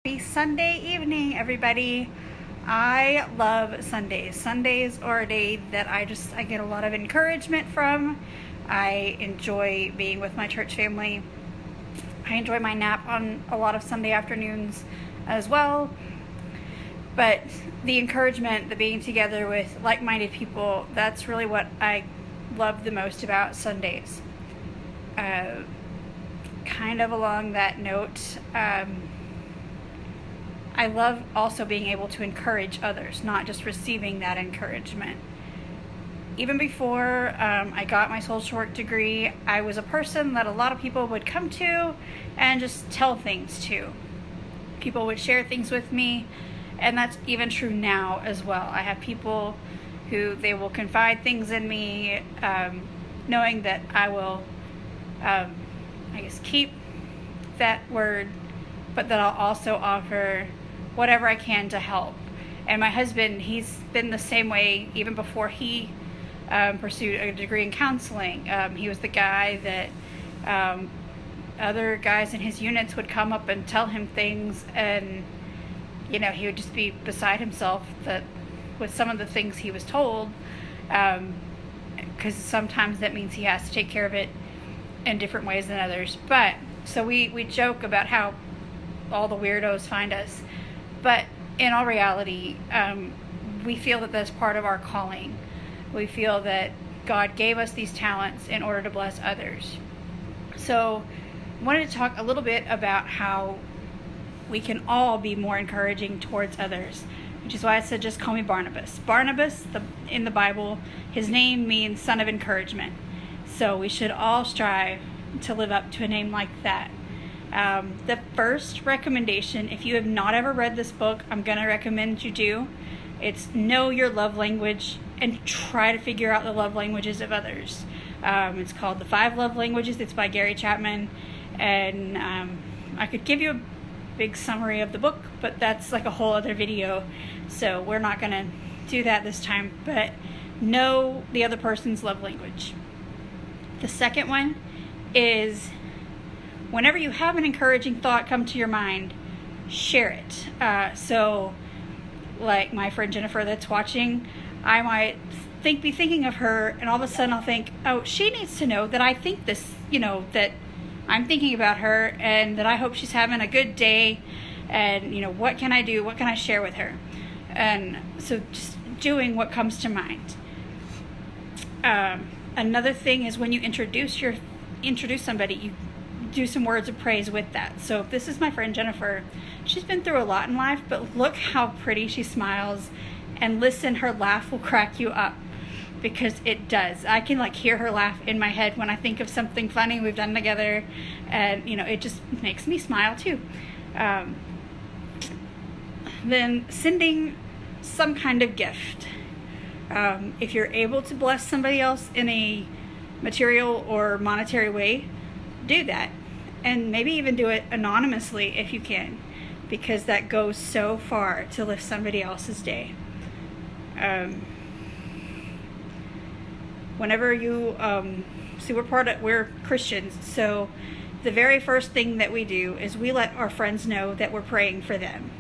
Happy Sunday evening, everybody. I love Sundays. Sundays are a day that I get a lot of encouragement from. I enjoy being with my church family. I enjoy my nap on a lot of Sunday afternoons as well. But the encouragement, the being together with like-minded people, that's really what I love the most about Sundays. Kind of along that note, I love also being able to encourage others, not just receiving that encouragement. Even before I got my social work degree, I was a person that a lot of people would come to and just tell things to. People would share things with me, and that's even true now as well. I have people who they will confide things in me, knowing that I will, keep that word, but that I'll also offer whatever I can to help. And my husband, he's been the same way even before he pursued a degree in counseling. He was the guy that other guys in his units would come up and tell him things, and he would just be beside himself with some of the things he was told, because sometimes that means he has to take care of it in different ways than others. But so we joke about how all the weirdos find us, but in all reality, we feel that that's part of our calling. We feel that God gave us these talents in order to bless others. So I wanted to talk a little bit about how we can all be more encouraging towards others, which is why I said just call me Barnabas. Barnabas, in the Bible, his name means son of encouragement. So we should all strive to live up to a name like that. The first recommendation, if you have not ever read this book, I'm going to recommend you do. It's Know Your Love Language and try to figure out the love languages of others. It's called The 5 Love Languages. It's by Gary Chapman. And I could give you a big summary of the book, but that's like a whole other video. So we're not going to do that this time. But know the other person's love language. The second one is whenever you have an encouraging thought come to your mind, share it. So like my friend Jennifer that's watching, I might be thinking of her, and all of a sudden I'll think, oh, she needs to know that I think this, that I'm thinking about her and that I hope she's having a good day, and what can I do? What can I share with her? And so just doing what comes to mind. Another thing is when you introduce somebody, you do some words of praise with that. So if this is my friend Jennifer, she's been through a lot in life, but look how pretty she smiles, and listen, her laugh will crack you up, because it does. I can hear her laugh in my head when I think of something funny we've done together, and it just makes me smile too. Then sending some kind of gift. If you're able to bless somebody else in a material or monetary way, do that. And maybe even do it anonymously if you can, because that goes so far to lift somebody else's day. Whenever you, we're Christians, so the very first thing that we do is we let our friends know that we're praying for them.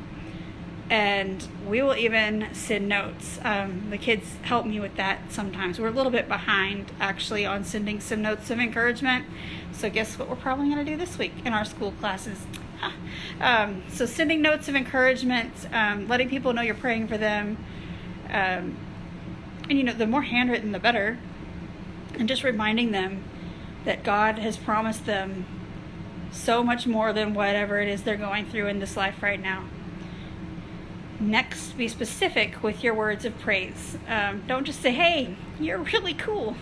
And we will even send notes. The kids help me with that sometimes. We're a little bit behind, actually, on sending some notes of encouragement. So guess what we're probably going to do this week in our school classes? So sending notes of encouragement, letting people know you're praying for them. And, the more handwritten, the better. And just reminding them that God has promised them so much more than whatever it is they're going through in this life right now. Next, be specific with your words of praise. Don't just say, hey, you're really cool.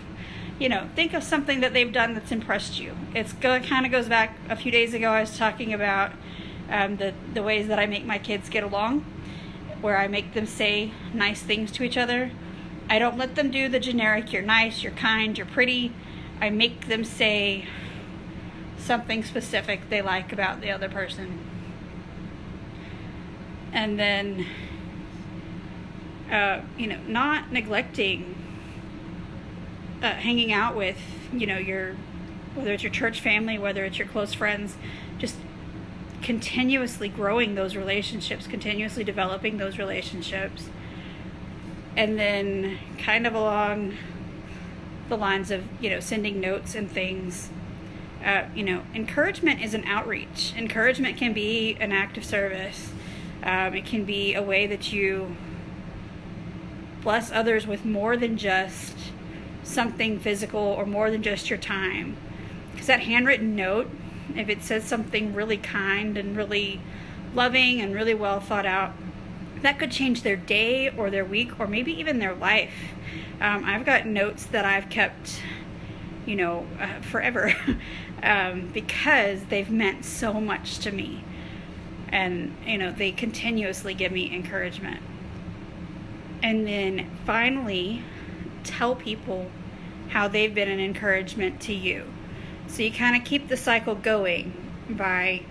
Think of something that they've done that's impressed you. It kind of goes back a few days ago. I was talking about the ways that I make my kids get along, where I make them say nice things to each other. I don't let them do the generic, you're nice, you're kind, you're pretty. I make them say something specific they like about the other person. And then, not neglecting hanging out with, whether it's your church family, whether it's your close friends, just continuously growing those relationships, continuously developing those relationships. And then kind of along the lines of, sending notes and things, encouragement is an outreach. Encouragement can be an act of service. It can be a way that you bless others with more than just something physical or more than just your time. Because that handwritten note, if it says something really kind and really loving and really well thought out, that could change their day or their week or maybe even their life. I've got notes that I've kept, forever because they've meant so much to me. And, they continuously give me encouragement. And then finally, tell people how they've been an encouragement to you. So you kind of keep the cycle going by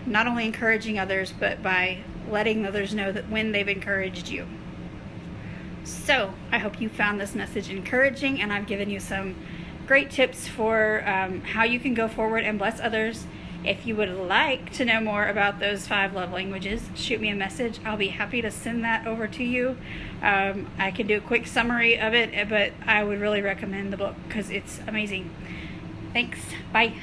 not only encouraging others, but by letting others know that when they've encouraged you. So I hope you found this message encouraging, and I've given you some great tips for how you can go forward and bless others. If you would like to know more about those 5 love languages, shoot me a message. I'll be happy to send that over to you. I can do a quick summary of it, but I would really recommend the book because it's amazing. Thanks. Bye.